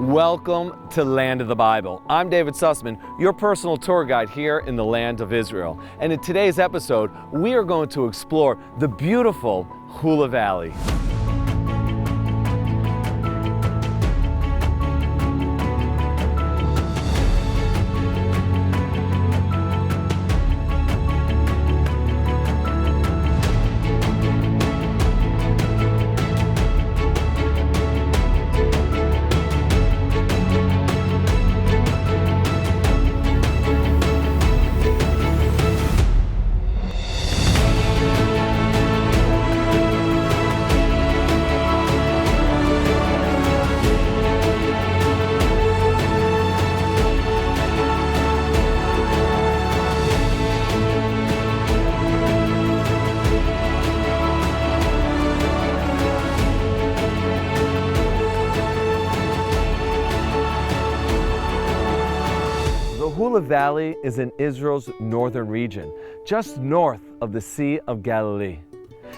Welcome to Land of the Bible. I'm David Sussman, your personal tour guide here in the land of Israel. And in today's episode, we are going to explore the beautiful Hula Valley. The Hula Valley is in Israel's northern region, just north of the Sea of Galilee.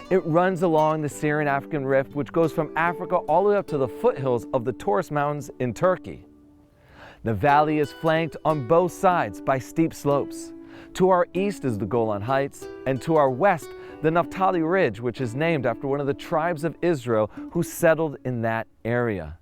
It runs along the Syrian-African Rift, which goes from Africa all the way up to the foothills of the Taurus Mountains in Turkey. The valley is flanked on both sides by steep slopes. To our east is the Golan Heights, and to our west, the Naphtali Ridge, which is named after one of the tribes of Israel who settled in that area.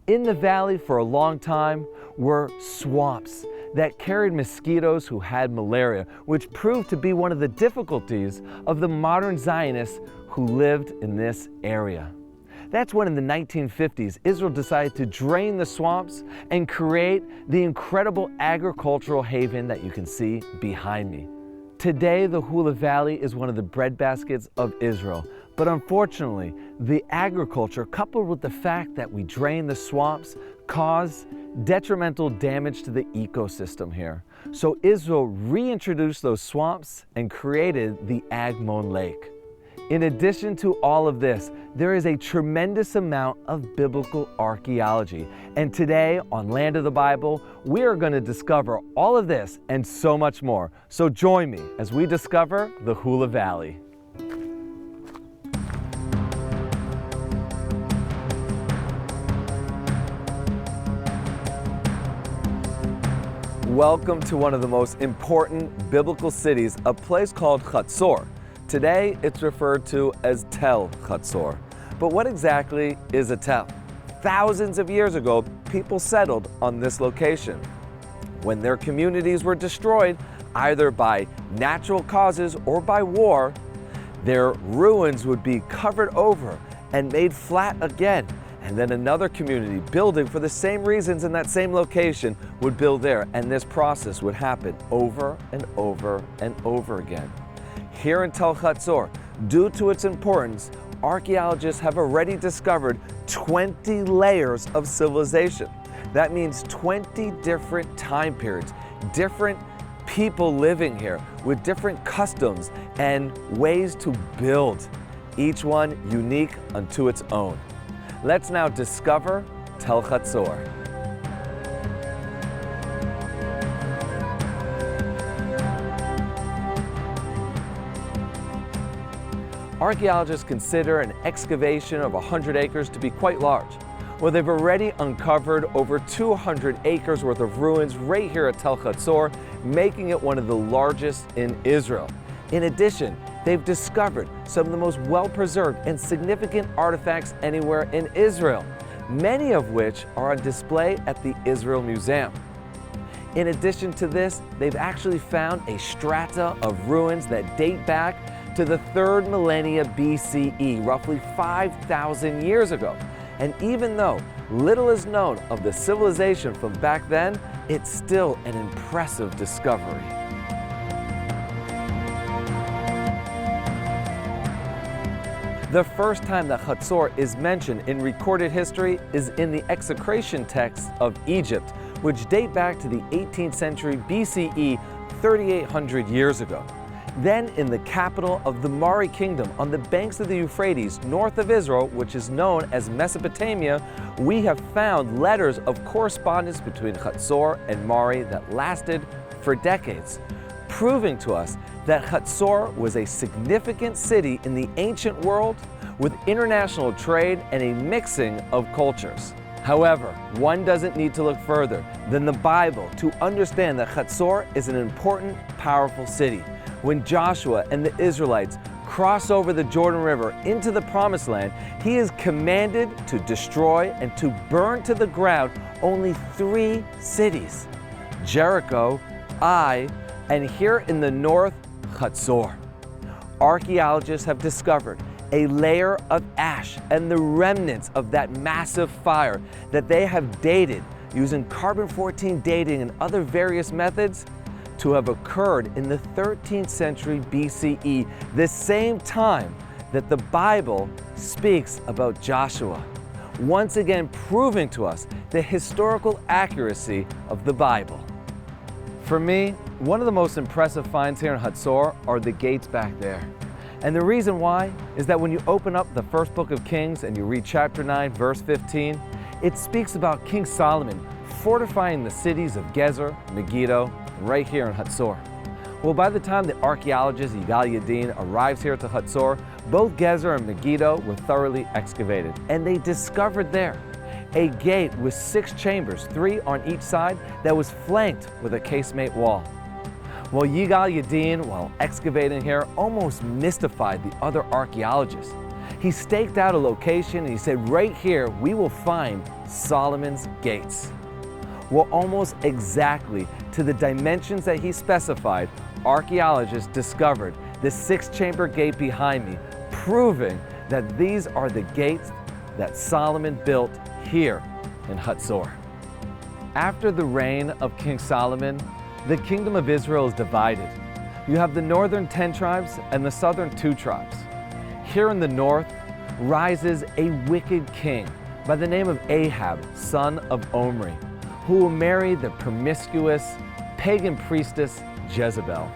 In the valley for a long time were swamps that carried mosquitoes who had malaria, which proved to be one of the difficulties of the modern Zionists who lived in this area. That's when in the 1950s, Israel decided to drain the swamps and create the incredible agricultural haven that you can see behind me. Today, the Hula Valley is one of the breadbaskets of Israel. But unfortunately, the agriculture, coupled with the fact that we drain the swamps, cause detrimental damage to the ecosystem here. So Israel reintroduced those swamps and created the Agmon Lake. In addition to all of this, there is a tremendous amount of biblical archaeology. And today on Land of the Bible, we are going to discover all of this and so much more. So join me as we discover the Hula Valley. Welcome to one of the most important biblical cities, a place called Chatzor. Today, it's referred to as Tel Chatzor. But what exactly is a tel? Thousands of years ago, people settled on this location. When their communities were destroyed, either by natural causes or by war, their ruins would be covered over and made flat again. And then another community building for the same reasons in that same location would build there. And this process would happen over and over and over again. Here in Tel Chatzor, due to its importance, archaeologists have already discovered 20 layers of civilization. That means 20 different time periods, different people living here with different customs and ways to build, each one unique unto its own. Let's now discover Tel Chatzor. Archaeologists consider an excavation of 100 acres to be quite large. Well, they've already uncovered over 200 acres worth of ruins right here at Tel Chatzor, making it one of the largest in Israel. In addition, they've discovered some of the most well-preserved and significant artifacts anywhere in Israel, many of which are on display at the Israel Museum. In addition to this, they've actually found a strata of ruins that date back to the 3rd millennia BCE, roughly 5,000 years ago. And even though little is known of the civilization from back then, it's still an impressive discovery. The first time that Chatzor is mentioned in recorded history is in the execration texts of Egypt, which date back to the 18th century BCE, 3,800 years ago. Then in the capital of the Mari Kingdom on the banks of the Euphrates, north of Israel, which is known as Mesopotamia, we have found letters of correspondence between Chatzor and Mari that lasted for decades, proving to us that Chatzor was a significant city in the ancient world with international trade and a mixing of cultures. However, one doesn't need to look further than the Bible to understand that Hatzor is an important, powerful city. When Joshua and the Israelites cross over the Jordan River into the Promised Land, he is commanded to destroy and to burn to the ground only 3 cities: Jericho, Ai, and here in the north, Hatzor. Archaeologists have discovered a layer of ash and the remnants of that massive fire that they have dated using carbon-14 dating and other various methods to have occurred in the 13th century BCE, the same time that the Bible speaks about Joshua, once again proving to us the historical accuracy of the Bible. For me, one of the most impressive finds here in Hatzor are the gates back there. And the reason why is that when you open up the first book of Kings and you read chapter 9, verse 15, it speaks about King Solomon fortifying the cities of Gezer, Megiddo, right here in Hatzor. Well, by the time the archaeologist Yigal Yadin arrives here to Hatzor, both Gezer and Megiddo were thoroughly excavated, and they discovered there a gate with 6 chambers, 3 on each side, that was flanked with a casemate wall. Well, Yigal Yadin, while excavating here, almost mystified the other archaeologists. He staked out a location and he said, right here we will find Solomon's gates. Well, almost exactly to the dimensions that he specified, archaeologists discovered the 6-chamber gate behind me, proving that these are the gates that Solomon built here in Hatzor. After the reign of King Solomon, the kingdom of Israel is divided. You have the northern 10 tribes and the southern 2 tribes. Here in the north rises a wicked king by the name of Ahab, son of Omri, who will marry the promiscuous pagan priestess Jezebel.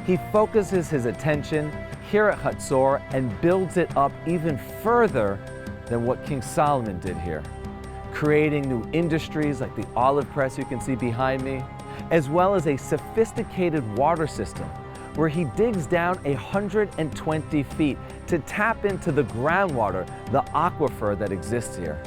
He focuses his attention here at Hatzor and builds it up even further than what King Solomon did here, creating new industries like the olive press you can see behind me, as well as a sophisticated water system where he digs down 120 feet to tap into the groundwater, the aquifer that exists here.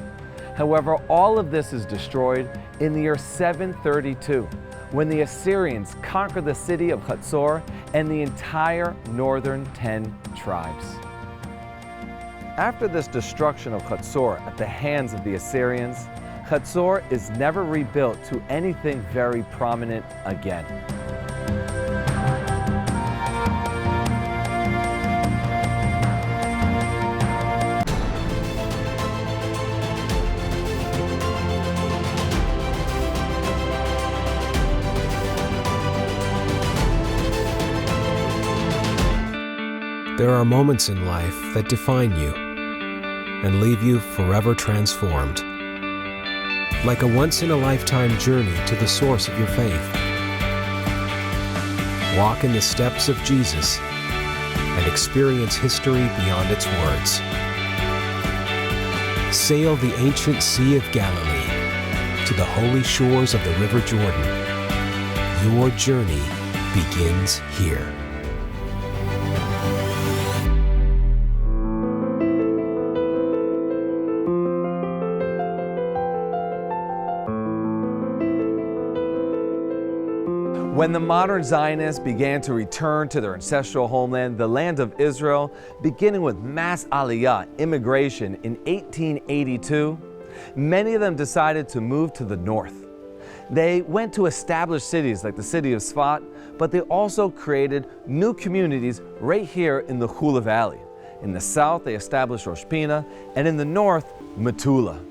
However, all of this is destroyed in the year 732, when the Assyrians conquer the city of Hatzor and the entire northern 10 tribes. After this destruction of Hatzor at the hands of the Assyrians, Hatzor is never rebuilt to anything very prominent again. There are moments in life that define you and leave you forever transformed. Like a once-in-a-lifetime journey to the source of your faith. Walk in the steps of Jesus and experience history beyond its words. Sail the ancient Sea of Galilee to the holy shores of the River Jordan. Your journey begins here. When the modern Zionists began to return to their ancestral homeland, the land of Israel, beginning with mass aliyah, immigration, in 1882, many of them decided to move to the north. They went to established cities like the city of Sfat, but they also created new communities right here in the Hula Valley. In the south, they established Rosh Pina, and in the north, Metula.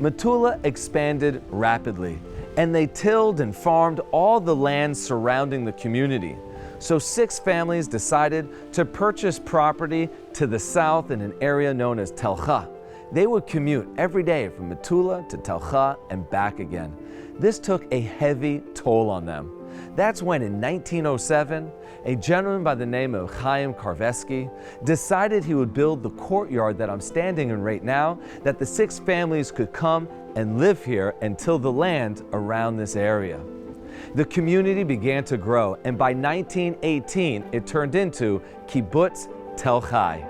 Metula expanded rapidly, and they tilled and farmed all the land surrounding the community. So 6 families decided to purchase property to the south in an area known as Telcha. They would commute every day from Metula to Telcha and back again. This took a heavy toll on them. That's when in 1907, a gentleman by the name of Chaim Karvesky decided he would build the courtyard that I'm standing in right now, that the 6 families could come and live here and till the land around this area. The community began to grow, and by 1918, it turned into Kibbutz Tel Chai.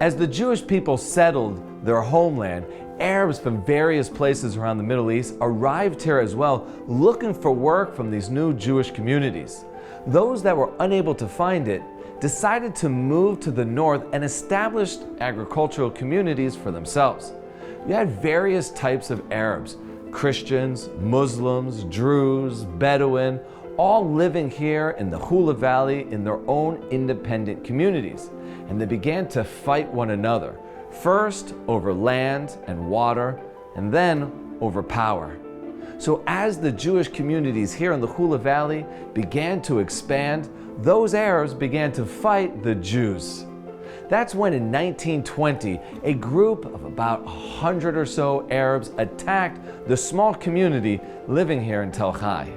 As the Jewish people settled their homeland, Arabs from various places around the Middle East arrived here as well, looking for work from these new Jewish communities. Those that were unable to find it decided to move to the north and established agricultural communities for themselves. You had various types of Arabs: Christians, Muslims, Druze, Bedouin, all living here in the Hula Valley in their own independent communities. And they began to fight one another, first over land and water, and then over power. So as the Jewish communities here in the Hula Valley began to expand, those Arabs began to fight the Jews. That's when in 1920, a group of about 100 or so Arabs attacked the small community living here in Tel Hai.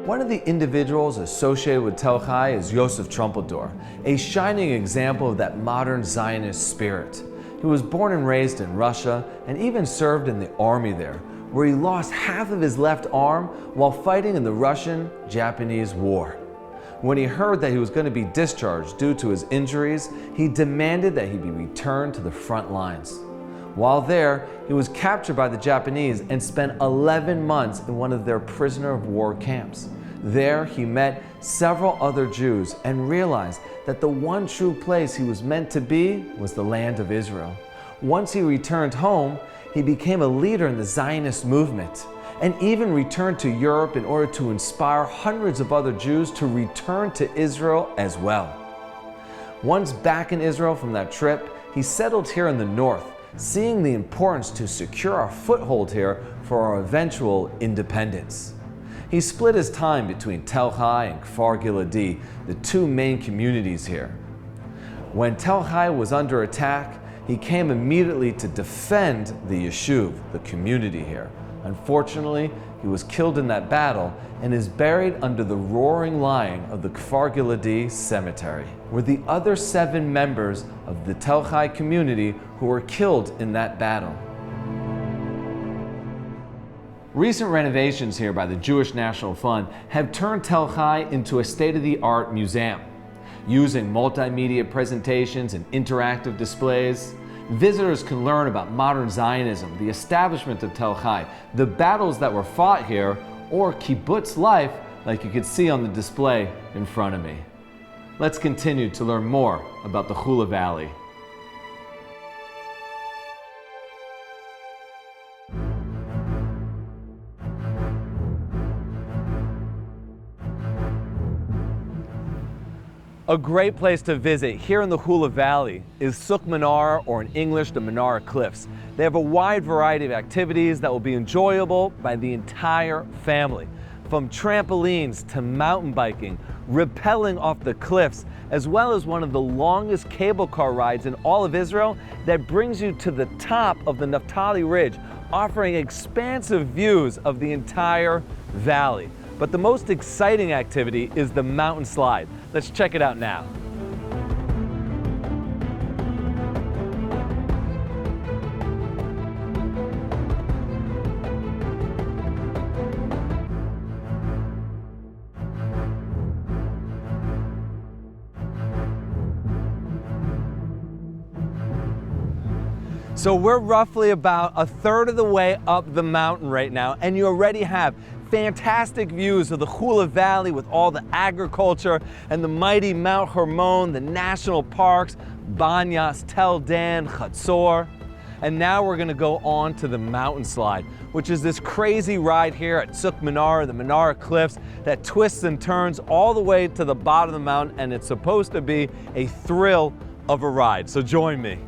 One of the individuals associated with Tel Hai is Yosef Trumpeldor, a shining example of that modern Zionist spirit. He was born and raised in Russia and even served in the army there, where he lost half of his left arm while fighting in the Russian-Japanese War. When he heard that he was going to be discharged due to his injuries, he demanded that he be returned to the front lines. While there, he was captured by the Japanese and spent 11 months in one of their prisoner of war camps. There, he met several other Jews and realized that the one true place he was meant to be was the land of Israel. Once he returned home, he became a leader in the Zionist movement and even returned to Europe in order to inspire hundreds of other Jews to return to Israel as well. Once back in Israel from that trip, he settled here in the north, seeing the importance to secure our foothold here for our eventual independence. He split his time between Tel Hai and Kfar Giladi, the two main communities here. When Tel Hai was under attack, he came immediately to defend the Yeshuv, the community here. Unfortunately, he was killed in that battle and is buried under the roaring lion of the Kfar Giladi cemetery, where the other 7 members of the Tel Hai community who were killed in that battle. Recent renovations here by the Jewish National Fund have turned Tel Hai into a state-of-the-art museum. Using multimedia presentations and interactive displays, visitors can learn about modern Zionism, the establishment of Tel Hai, the battles that were fought here, or kibbutz life like you can see on the display in front of me. Let's continue to learn more about the Hula Valley. A great place to visit here in the Hula Valley is Suk Menorah, or in English, the Menorah Cliffs. They have a wide variety of activities that will be enjoyable by the entire family. From trampolines to mountain biking, rappelling off the cliffs, as well as one of the longest cable car rides in all of Israel that brings you to the top of the Naphtali Ridge, offering expansive views of the entire valley. But the most exciting activity is the mountain slide. Let's check it out now. So we're roughly about a third of the way up the mountain right now, and you already have fantastic views of the Hula Valley with all the agriculture and the mighty Mount Hermon, the national parks, Banyas, Tel Dan, Chatzor. And now we're gonna go on to the mountain slide, which is this crazy ride here at Suk Menorah, the Menorah Cliffs, that twists and turns all the way to the bottom of the mountain, and it's supposed to be a thrill of a ride. So join me.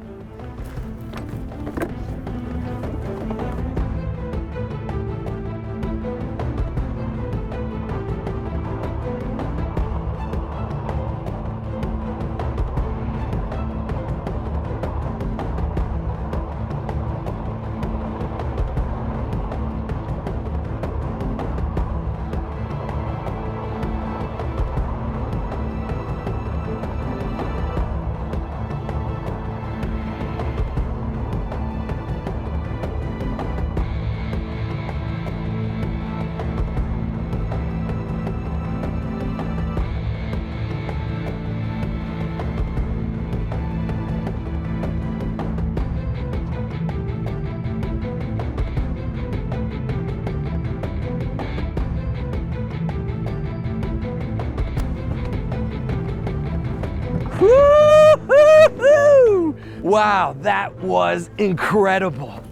Wow, that was incredible.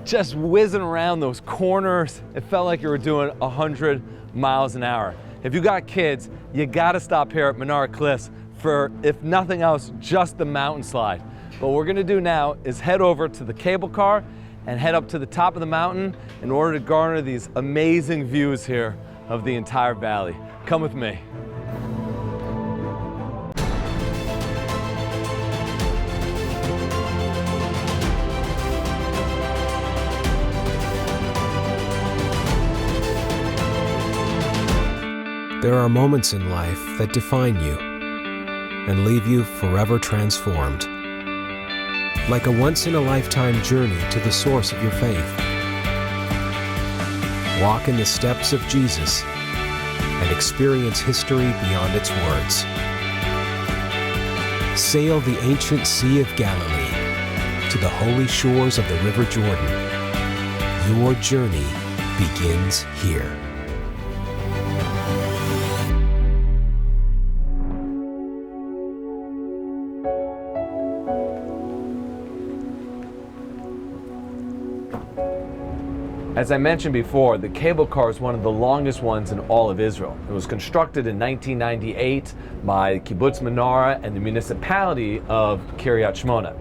Just whizzing around those corners, it felt like you were doing 100 miles an hour. If you got kids, you gotta stop here at Menara Cliffs for, if nothing else, just the mountain slide. What we're gonna do now is head over to the cable car and head up to the top of the mountain in order to garner these amazing views here of the entire valley. Come with me. There are moments in life that define you and leave you forever transformed. Like a once-in-a-lifetime journey to the source of your faith. Walk in the steps of Jesus and experience history beyond its words. Sail the ancient Sea of Galilee to the holy shores of the River Jordan. Your journey begins here. As I mentioned before, the cable car is one of the longest ones in all of Israel. It was constructed in 1998 by Kibbutz Menara and the municipality of Kiryat Shmona.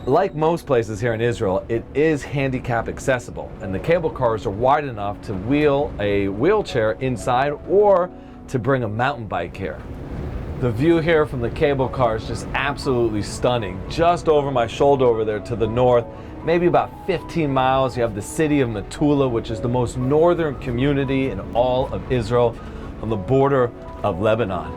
Like most places here in Israel, it is handicap accessible, and the cable cars are wide enough to wheel a wheelchair inside or to bring a mountain bike here. The view here from the cable car is just absolutely stunning. Just over my shoulder over there to the north, maybe about 15 miles, you have the city of Metula, which is the most northern community in all of Israel, on the border of Lebanon.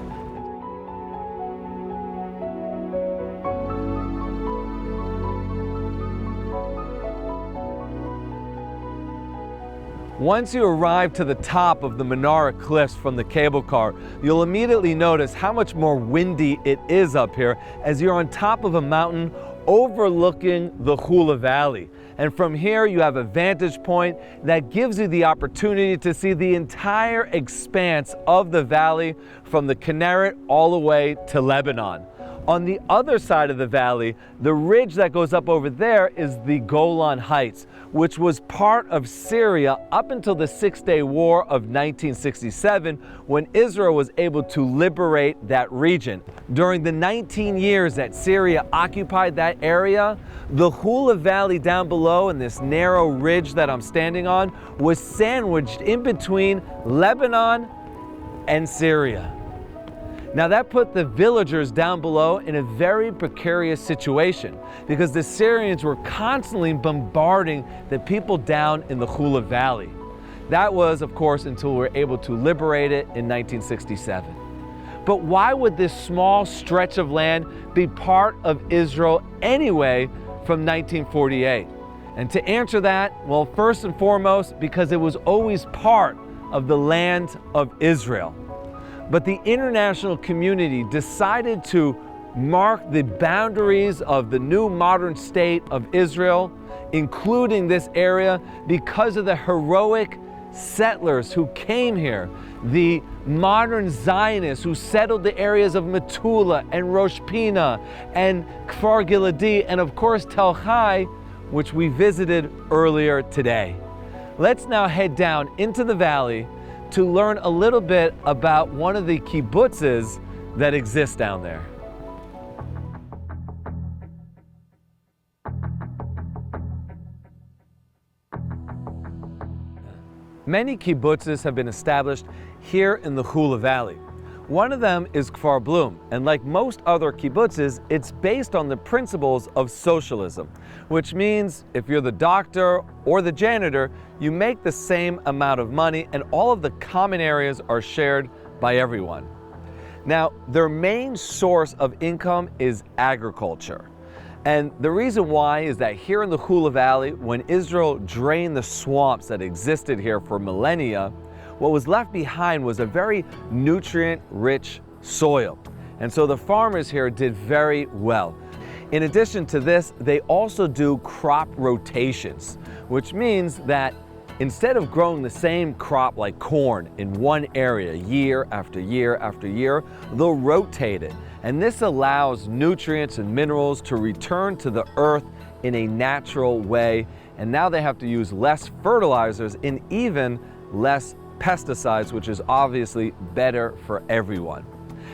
Once you arrive to the top of the Menara Cliffs from the cable car, you'll immediately notice how much more windy it is up here as you're on top of a mountain overlooking the Hula Valley. And from here you have a vantage point that gives you the opportunity to see the entire expanse of the valley from the Kinneret all the way to Lebanon. On the other side of the valley, the ridge that goes up over there is the Golan Heights, which was part of Syria up until the Six-Day War of 1967, when Israel was able to liberate that region. During the 19 years that Syria occupied that area, the Hula Valley down below and this narrow ridge that I'm standing on was sandwiched in between Lebanon and Syria. Now that put the villagers down below in a very precarious situation because the Syrians were constantly bombarding the people down in the Hula Valley. That was, of course, until we were able to liberate it in 1967. But why would this small stretch of land be part of Israel anyway from 1948? And to answer that, well, first and foremost, because it was always part of the land of Israel. But the international community decided to mark the boundaries of the new modern state of Israel, including this area, because of the heroic settlers who came here, the modern Zionists who settled the areas of Metula and Rosh Pina and Kfar Giladi and of course Tel Chai, which we visited earlier today. Let's now head down into the valley to learn a little bit about one of the kibbutzes that exist down there. Many kibbutzes have been established here in the Hula Valley. One of them is Kfar Blum, and like most other kibbutzes, it's based on the principles of socialism, which means if you're the doctor or the janitor, you make the same amount of money and all of the common areas are shared by everyone. Now, their main source of income is agriculture. And the reason why is that here in the Hula Valley, when Israel drained the swamps that existed here for millennia, what was left behind was a very nutrient-rich soil. And so the farmers here did very well. In addition to this, they also do crop rotations, which means that instead of growing the same crop like corn in one area year after year after year, they'll rotate it. And this allows nutrients and minerals to return to the earth in a natural way. And now they have to use less fertilizers and even less pesticides, which is obviously better for everyone.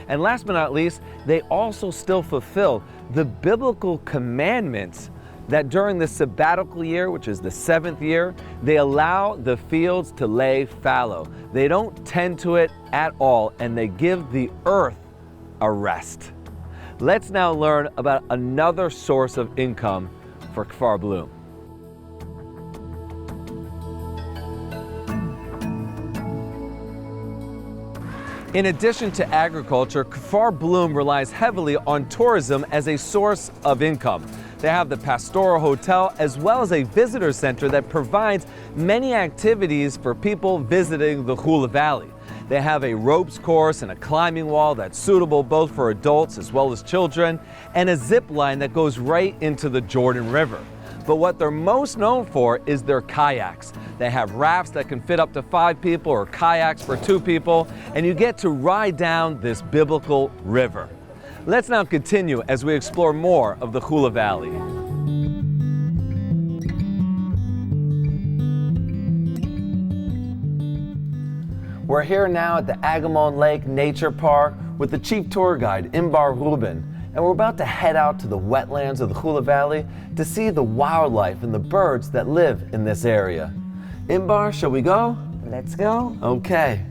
And last but not least, they also still fulfill the biblical commandments that during the sabbatical year, which is the 7th year, they allow the fields to lay fallow. They don't tend to it at all, and they give the earth a rest. Let's now learn about another source of income for Kfar Blum. In addition to agriculture, Kfar Blum relies heavily on tourism as a source of income. They have the Pastoral Hotel as well as a visitor center that provides many activities for people visiting the Hula Valley. They have a ropes course and a climbing wall that's suitable both for adults as well as children, and a zip line that goes right into the Jordan River. But what they're most known for is their kayaks. They have rafts that can fit up to 5 people or kayaks for 2 people, and you get to ride down this biblical river. Let's now continue as we explore more of the Hula Valley. We're here now at the Agamon Lake Nature Park with the chief tour guide, Imbar Rubin, and we're about to head out to the wetlands of the Hula Valley to see the wildlife and the birds that live in this area. Imbar, shall we go? Let's go. Okay.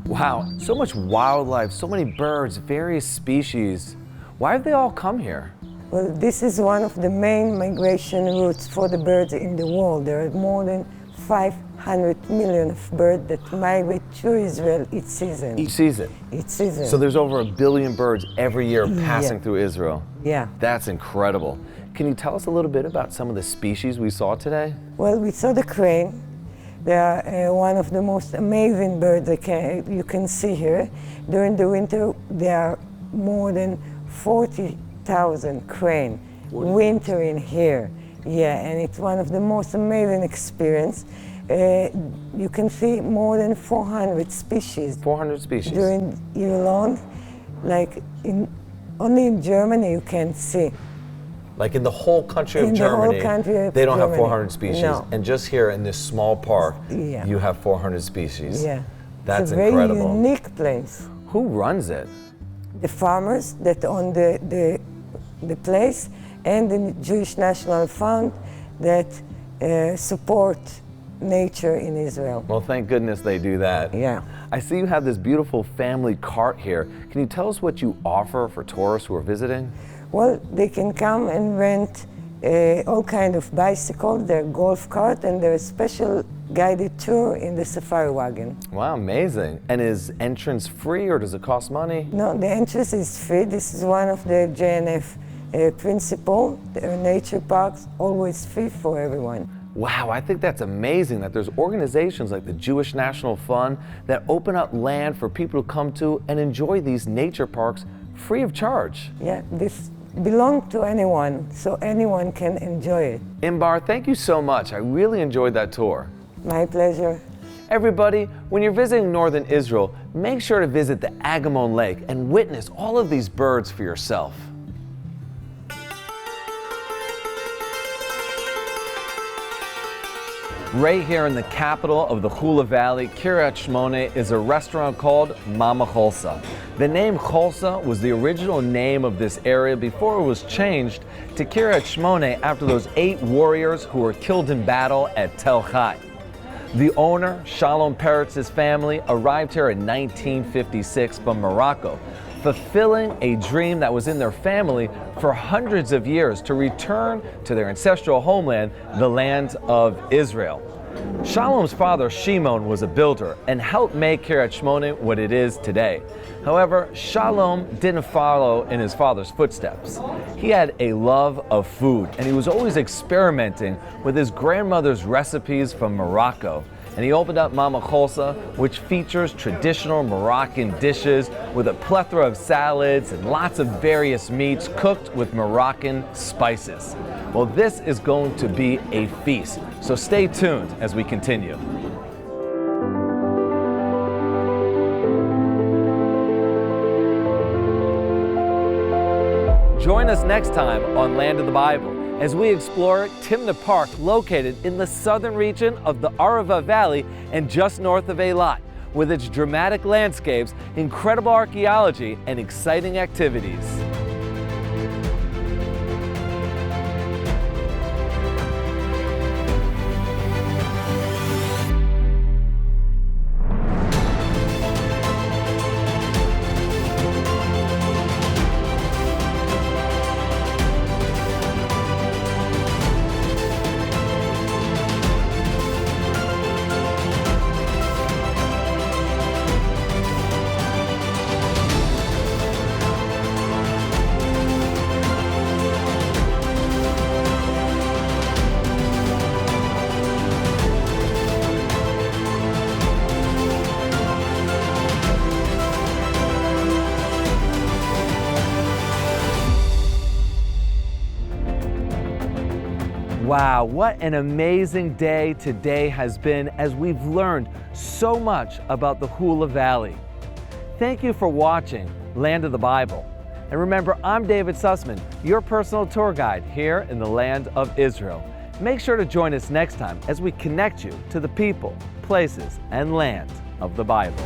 Wow, so much wildlife, so many birds, various species. Why have they all come here? Well, this is one of the main migration routes for the birds in the world. There are more than 500 million of birds that migrate through Israel each season. Each season? Each season. So there's over 1 billion birds every year passing through Israel. Yeah. That's incredible. Can you tell us a little bit about some of the species we saw today? Well, we saw the crane. They are one of the most amazing birds you can see here. During the winter, there are more than 40,000 crane wintering here. Yeah, and it's one of the most amazing experience. You can see more than 400 species. 400 species? During year long. Like only in Germany you can see. Like in the whole country of Germany, they don't have 400 species. No. And just here in this small park, Yeah. you have 400 species. Yeah. That's it's a incredible. very unique place. Who runs it? The farmers that own the place and the Jewish National Fund that support nature in Israel. Well, thank goodness they do that. Yeah. I see you have this beautiful family cart here. Can you tell us what you offer for tourists who are visiting? Well, they can come and rent all kind of bicycles, their golf cart, and their special guided tour in the safari wagon. Wow, amazing. And is entrance free or does it cost money? No, the entrance is free. This is one of the JNF principle. The nature parks always free for everyone. Wow, I think that's amazing that there's organizations like the Jewish National Fund that open up land for people to come to and enjoy these nature parks free of charge. Yeah, this belongs to anyone, so anyone can enjoy it. Imbar, thank you so much. I really enjoyed that tour. My pleasure. Everybody, when you're visiting northern Israel, make sure to visit the Agamon Lake and witness all of these birds for yourself. Right here in the capital of the Hula Valley, Kiryat Shmone, is a restaurant called Mama Cholsa. The name Cholsa was the original name of this area before it was changed to Kiryat Shmone after those 8 warriors who were killed in battle at Tel Chai. The owner, Shalom Peretz's family, arrived here in 1956 from Morocco, fulfilling a dream that was in their family for hundreds of years to return to their ancestral homeland, the land of Israel. Shalom's father, Shimon, was a builder and helped make Kiryat Shmona what it is today. However, Shalom didn't follow in his father's footsteps. He had a love of food, and he was always experimenting with his grandmother's recipes from Morocco. And he opened up Mama Cholsa, which features traditional Moroccan dishes with a plethora of salads and lots of various meats cooked with Moroccan spices. Well, this is going to be a feast, so stay tuned as we continue. Join us next time on Land of the Bible as we explore Timna Park, located in the southern region of the Arava Valley and just north of Eilat, with its dramatic landscapes, incredible archaeology, and exciting activities. Wow, what an amazing day today has been as we've learned so much about the Hula Valley. Thank you for watching Land of the Bible. And remember, I'm David Sussman, your personal tour guide here in the land of Israel. Make sure to join us next time as we connect you to the people, places, and land of the Bible.